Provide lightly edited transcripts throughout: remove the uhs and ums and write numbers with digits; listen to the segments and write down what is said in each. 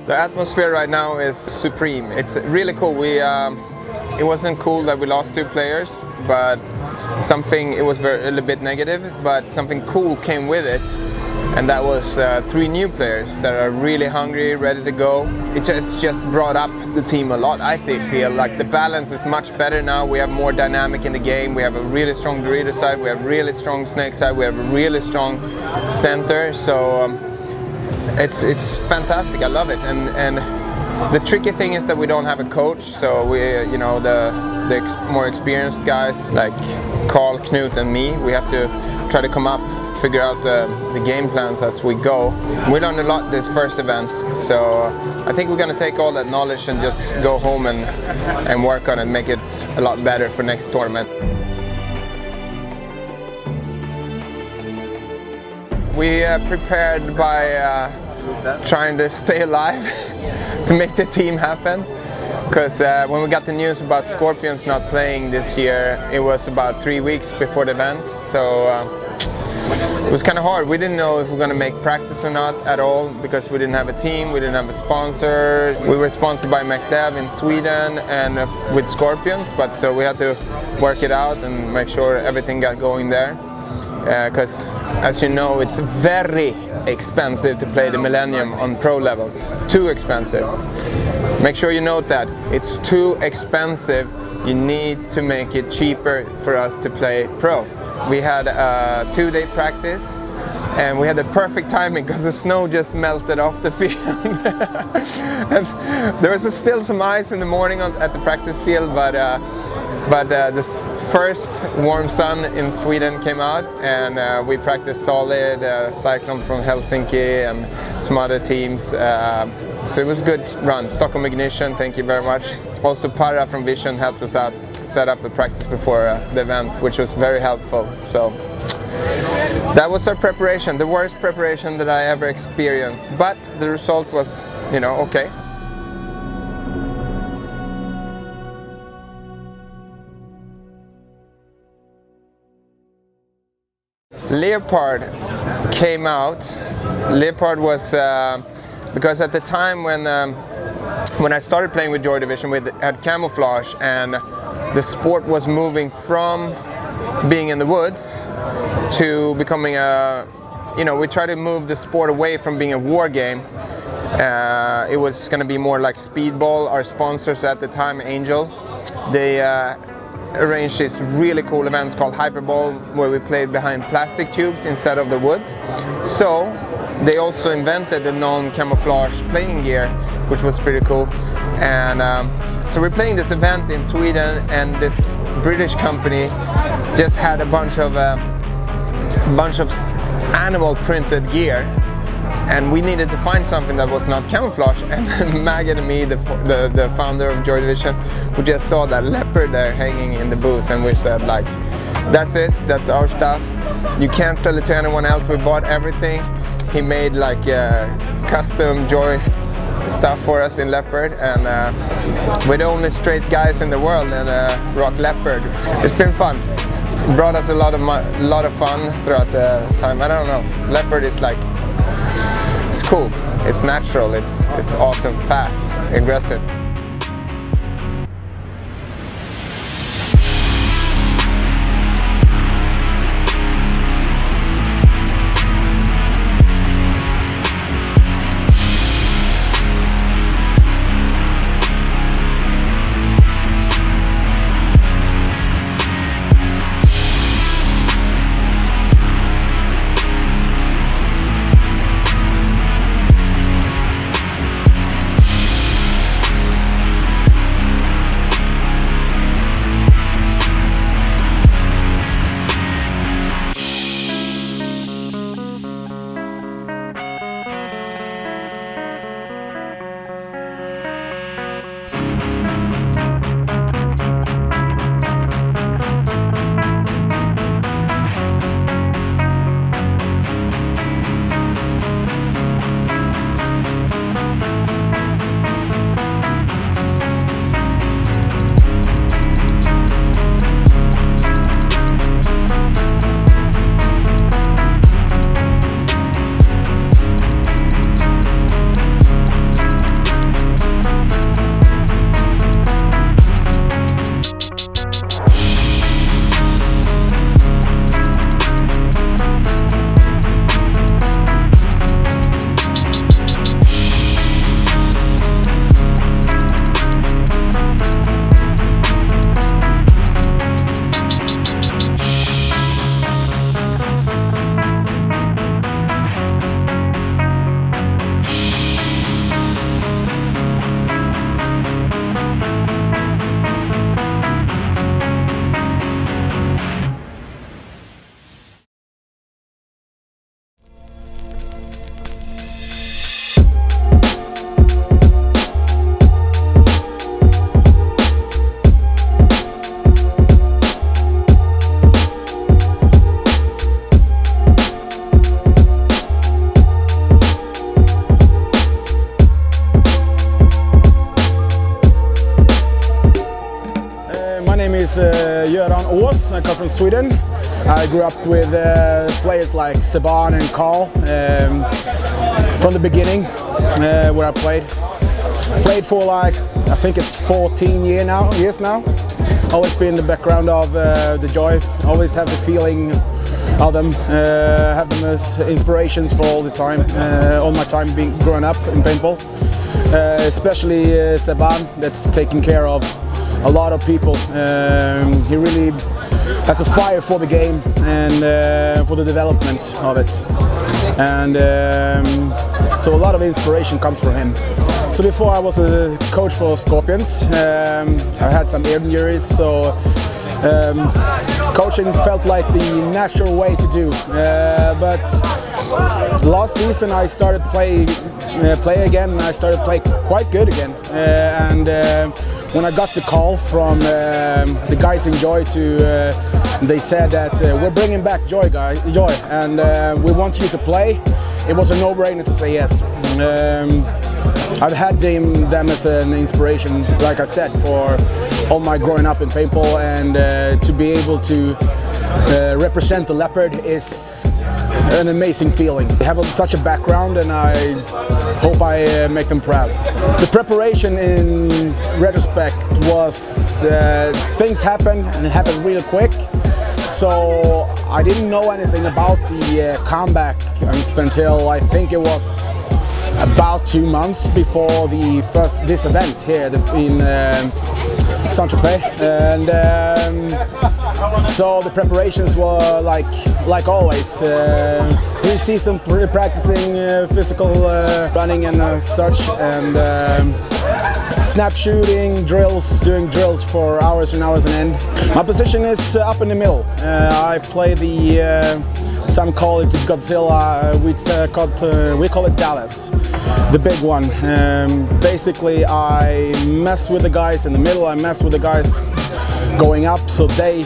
The atmosphere right now is supreme. It's really cool. It wasn't cool that we lost 2 players, but it was a little bit negative, but something cool came with it. And that was 3 new players that are really hungry, ready to go. It's just brought up the team a lot, I feel. Like the balance is much better now. We have more dynamic in the game. We have a really strong Dorito side. We have a really strong Snake side. We have a really strong center. So it's fantastic. I love it. And the tricky thing is that we don't have a coach. So we, the more experienced guys like Carl, Knut, and me, we have to try to come up, figure out the game plans as we go. We learned a lot this first event, so I think we're going to take all that knowledge and just go home and work on it, make it a lot better for next tournament. We prepared by trying to stay alive to make the team happen. Because when we got the news about Scorpions not playing this year, it was about 3 weeks before the event, so it was kind of hard. We didn't know if we were going to make practice or not at all, because we didn't have a team, we didn't have a sponsor. We were sponsored by Macdev in Sweden and with Scorpions, but so we had to work it out and make sure everything got going there. Because as you know, it's very expensive to play the Millennium on pro level. Too expensive. Make sure you note that. It's too expensive. You need to make it cheaper for us to play pro. We had a 2-day practice and we had the perfect timing because the snow just melted off the field. And there was still some ice in the morning at the practice field, but the first warm sun in Sweden came out and we practiced solid, Cyclone from Helsinki and some other teams. So it was a good run. Stockholm Ignition, thank you very much. Also Para from Vision helped us out, set up a practice before the event, which was very helpful. So that was our preparation, the worst preparation that I ever experienced. But the result was, okay. Leopard came out. Leopard was because at the time when I started playing with Joy Division, we had camouflage, and the sport was moving from being in the woods to becoming we tried to move the sport away from being a war game. It was going to be more like Speedball. Our sponsors at the time, Angel, they arranged these really cool events called Hyperball, where we played behind plastic tubes instead of the woods. So they also invented the non-camouflage playing gear, which was pretty cool. And so we're playing this event in Sweden, and this British company just had a bunch of animal printed gear, and we needed to find something that was not camouflage. And Megan and me, the founder of Joy Division, we just saw that leopard there hanging in the booth, and we said, like, that's it, that's our stuff. You can't sell it to anyone else. We bought everything. He made like custom Joy stuff for us in leopard, and we're the only straight guys in the world and rock leopard. It's been fun. It brought us a lot of fun throughout the time. I don't know. Leopard is like, it's cool. It's natural. It's awesome. Fast. Aggressive. is Göran Ås. I come from Sweden. I grew up with players like Seban and Carl from the beginning, where I played. Played for like, I think it's 14 years now. Always been in the background of the Joy. Always have the feeling of them, have them as inspirations for all the time, all my time being growing up in paintball. Especially Seban, that's taking care of a lot of people. He really has a fire for the game and for the development of it. And so a lot of inspiration comes from him. So before I was a coach for Scorpions, I had some ear injuries, so coaching felt like the natural way to do. But last season I started play again, and I started play quite good again. And when I got the call from the guys in Joy they said that we're bringing back Joy, and we want you to play. It was a no-brainer to say yes. I've had them as an inspiration, like I said, for all my growing up in paintball, and to be able to represent the Leopard is an amazing feeling. They have such a background, and I hope I make them proud. The preparation in retrospect was, things happened, and it happened really quick. So I didn't know anything about the comeback until I think it was about 2 months before this event here in Saint-Tropez, and so the preparations were like always, pre-season practicing, physical running and such, and snap shooting, drills, doing drills for hours and hours on end. My position is up in the middle. I play some call it Godzilla, we call it Dallas, the big one. Basically I mess with the guys in the middle, I mess with the guys going up, so they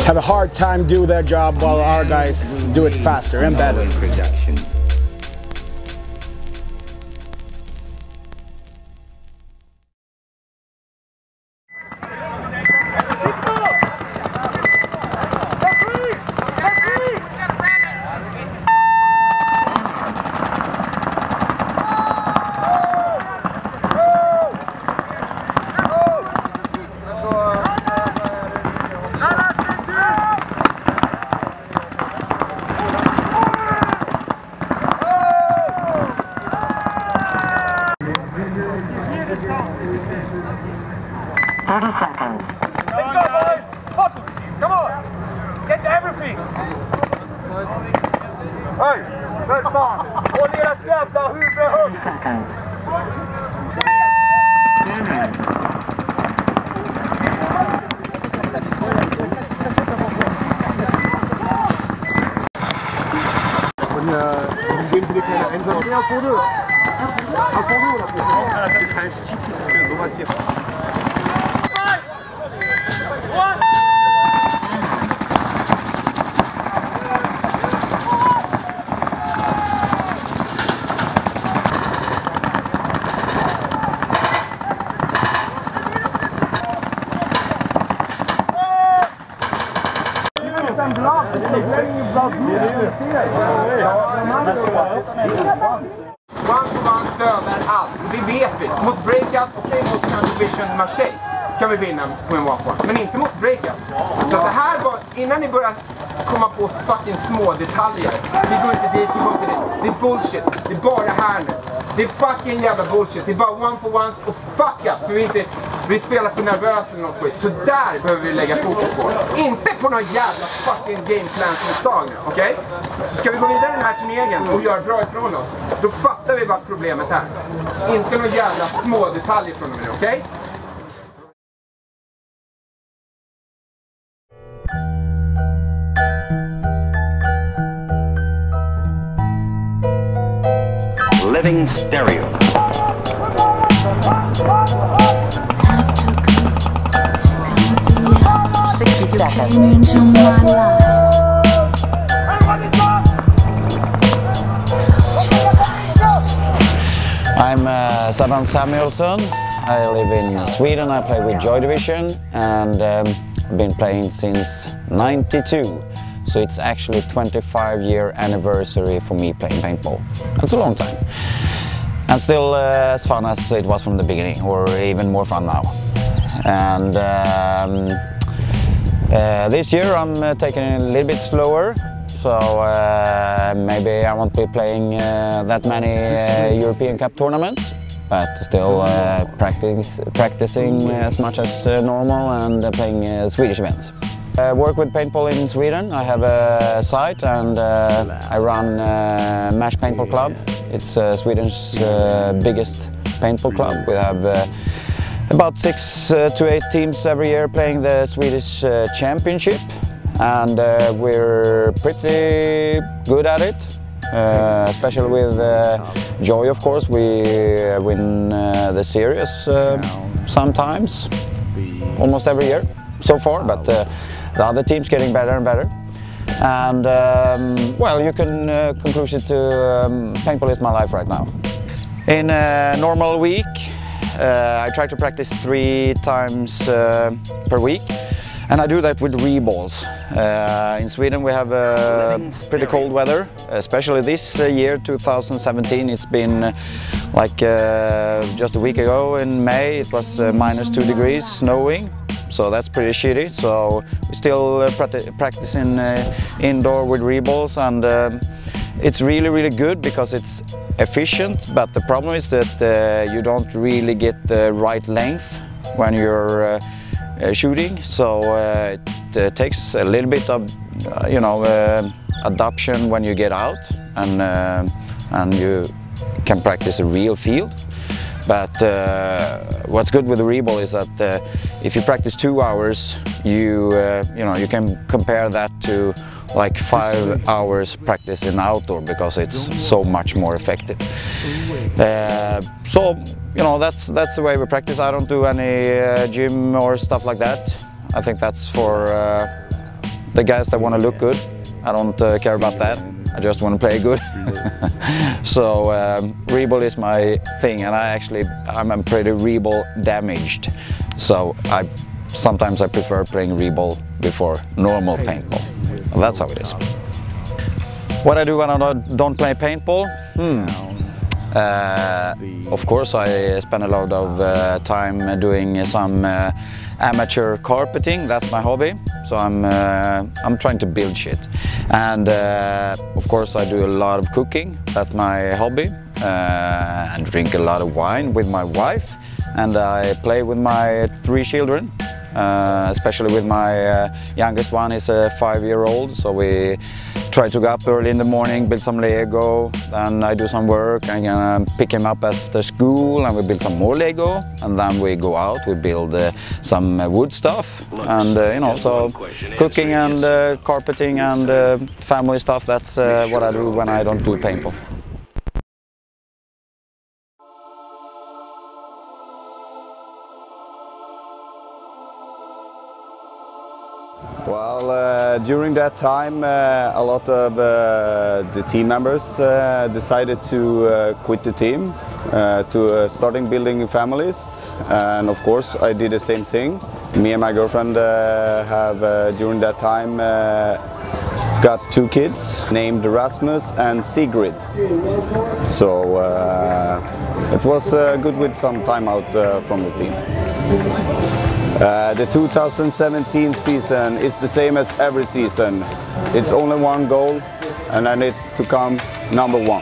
have a hard time do their job while our guys do it faster and better. Seconds. Let's go, boys! Focus! Come on! Get everything! Hey! Good start! Håll ert jävla huvud högt! 30 seconds. Geben Sie dir keine Einsatz mehr, Foto? Das ist halt für sowas hier. One-to-one dödar allt. Vi vet visst. Mot breakout, okej, mot Division Marseille kan vi vinna på en one-to-one. Men inte mot breakout. Så det här var, innan ni börjar komma på fucking små detaljer. Vi går inte dit, vi går inte dit. Det är bullshit. Det är bara här nu. Det är fucking jävla bullshit. Det är bara one-for-ones och fuck up. För vi spelar för nervösa eller något skit. Så där behöver vi lägga fokus på. Inte på någon jävla fucking gameplan-misstag nu, okej? Så ska vi gå vidare den här turneringen och göra bra ifrån oss. Då fattar vi vad problemet är. Inte någon jävla små detaljer från mig, okej? Living stereo. You came into my life. I'm Saban Samuelsson. I live in Sweden. I play with Joy Division and I've been playing since '92. So it's actually 25-year anniversary for me playing paintball. That's a long time. And still as fun as it was from the beginning, or even more fun now. And this year I'm taking it a little bit slower. So maybe I won't be playing that many European Cup tournaments, but still practicing as much as normal and playing Swedish events. I work with paintball in Sweden. I have a site and I run Mash Paintball Club. It's Sweden's biggest paintball club. We have about 6 to 8 teams every year playing the Swedish championship. And we're pretty good at it, especially with Joy, of course. We win the series sometimes, almost every year so far, but the other team's getting better and better. And well, you can conclude it to paintball is my life right now. In a normal week, I try to practice 3 times per week. And I do that with reballs. In Sweden we have pretty cold weather, especially this year, 2017. It's been like just a week ago in May, it was -2 degrees, snowing. So that's pretty shitty. So we still practicing indoor with reballs, and it's really good because it's efficient. But the problem is that you don't really get the right length when you're shooting, so it takes a little bit of adoption when you get out and you can practice a real field. But what's good with the reball is that if you practice 2 hours, you can compare that to like 5 hours practice in outdoor, because it's so much more effective. So that's the way we practice. I don't do any gym or stuff like that. I think that's for the guys that want to look good. I don't care about that. I just want to play good. So reball is my thing, and I'm pretty reball damaged. So sometimes I prefer playing reball before normal paintball. Well, that's how it is. What I do when I don't play paintball? Of course, I spend a lot of time doing some amateur carpeting. That's my hobby. So I'm trying to build shit. And of course, I do a lot of cooking. That's my hobby. And drink a lot of wine with my wife. And I play with my 3 children. Especially with my youngest one is a 5-year-old, so we try to go up early in the morning, build some Lego, then I do some work, I'm gonna pick him up after school and we build some more Lego, and then we go out, we build some wood stuff, and so cooking and carpeting and family stuff, that's what I do when I don't do paintball. Well, during that time, a lot of the team members decided to quit the team, to starting building families, and of course I did the same thing. Me and my girlfriend have during that time got 2 kids named Rasmus and Sigrid. So it was good with some time out from the team. The 2017 season is the same as every season. It's only one goal, and then it's to come number 1.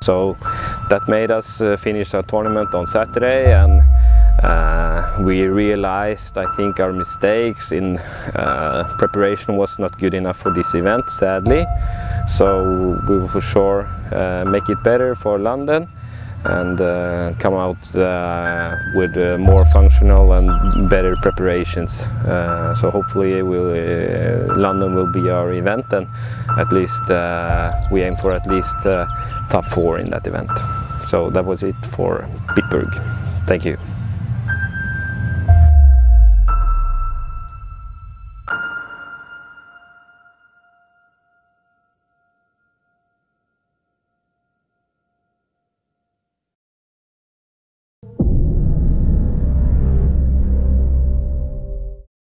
So that made us finish our tournament on Saturday, and we realized, I think, our mistakes in preparation was not good enough for this event, sadly. So we will for sure make it better for London and come out with more functional and better preparations. So hopefully London will be our event, and at least we aim for at least top 4 in that event. So that was it for Bitburg. Thank you.